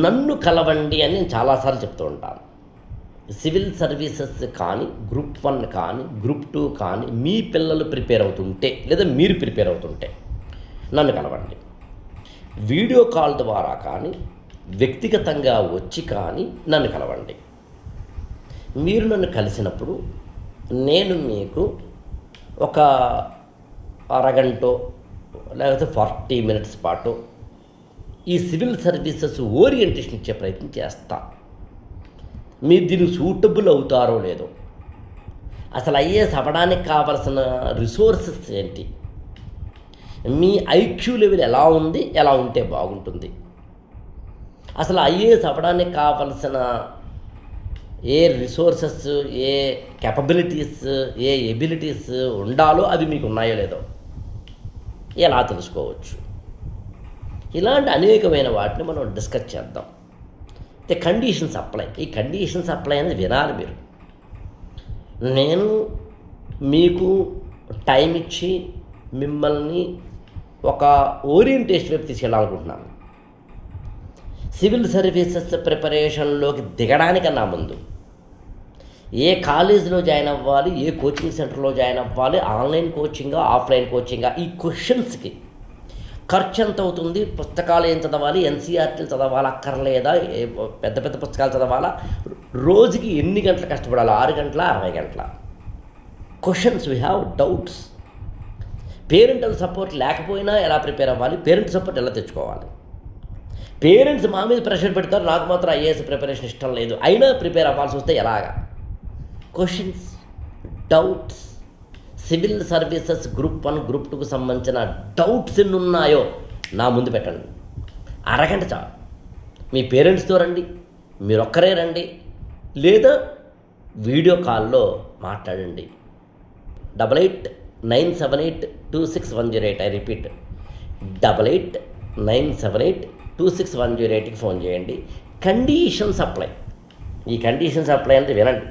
నన్ను కలవండి అని నేను చాలాసార్లు చెప్తూ ఉంటాను. సివిల్ సర్వీసెస్ కానీ, గ్రూప్ 1 కానీ, గ్రూప్ 2 కానీ మీ పిల్లలు ప్రిపేర్ అవుతుంటే లేదా మీరు ప్రిపేర్ అవుతుంటే నన్ను కలవండి. వీడియో కాల్ ద్వారా కానీ, వ్యక్తిగతంగా వచ్చి కానీ నన్ను కలవండి. మీరు నన్ను కలిసినప్పుడు నేను మీకు ఒక అరగంట లేకపోతే 40 మినిట్స్ పాటు ఈ సివిల్ సర్వీసెస్ ఓరియంటేషన్ ఇచ్చే ప్రయత్నం చేస్తా. మీరు దీనికి సూటబుల్ అవుతారో లేదో, అసలు ఐఏఎస్ అవ్వడానికి కావాల్సిన రిసోర్సెస్ ఏంటి, మీ ఐక్యూ లెవెల్ ఎలా ఉంది, ఎలా ఉంటే బాగుంటుంది, అసలు ఐఏఎస్ అవ్వడానికి కావాల్సిన ఏ రిసోర్సెస్, ఏ కేపబిలిటీస్, ఏ ఎబిలిటీస్ ఉండాలో అవి మీకు ఉన్నాయో లేదో ఎలా తెలుసుకోవచ్చు. ఇలాంటి అనేకమైన వాటిని మనం డిస్కస్ చేద్దాం. అయితే కండిషన్స్ అప్లై, ఈ కండిషన్స్ అప్లై అనేది వినాలి మీరు. నేను మీకు టైం ఇచ్చి మిమ్మల్ని ఒక ఓరియంటేషన్ వైపు తీసుకెళ్ళాలనుకుంటున్నాను. సివిల్ సర్వీసెస్ ప్రిపరేషన్లోకి దిగడానికన్నా ముందు ఏ కాలేజీలో జాయిన్ అవ్వాలి, ఏ కోచింగ్ సెంటర్లో జాయిన్ అవ్వాలి, ఆన్లైన్ కోచింగా, ఆఫ్లైన్ కోచింగా, ఈ క్వశ్చన్స్కి ఖర్చు ఎంత అవుతుంది, పుస్తకాలు ఏం చదవాలి, ఎన్సీఆర్టీలు చదవాలా అక్కర్లేదా, పెద్ద పెద్ద పుస్తకాలు చదవాలా, రోజుకి ఎన్ని గంటలు కష్టపడాలి, 6 గంటల 60 గంటల, questions we have doubts. Parental support లేకపోయినా ఎలా ప్రిపేర్ అవ్వాలి, పేరెంట్ సపోర్ట్ ఎలా తెచ్చుకోవాలి. పేరెంట్స్ మా మీద ప్రెషర్ పెడతారు, నాకు మాత్రం ఐఏఎస్ ప్రిపరేషన్ ఇష్టం లేదు, అయినా ప్రిపేర్ అవ్వాల్సి వస్తే ఎలాగా. Questions, doubts, civil services group 1, group 2కు సంబంధించిన డౌట్స్ ఎన్ని ఉన్నాయో నా ముందు పెట్టండి. అరగంట చాలు. మీ పేరెంట్స్తో రండి, మీరొక్కరే రండి, లేదా వీడియో కాల్లో మాట్లాడండి. 8897826108. ఐ రిపీట్, 8897826108కి ఫోన్ చేయండి. Conditions apply. ఈ కండిషన్స్ అప్లై అంటే వినండి.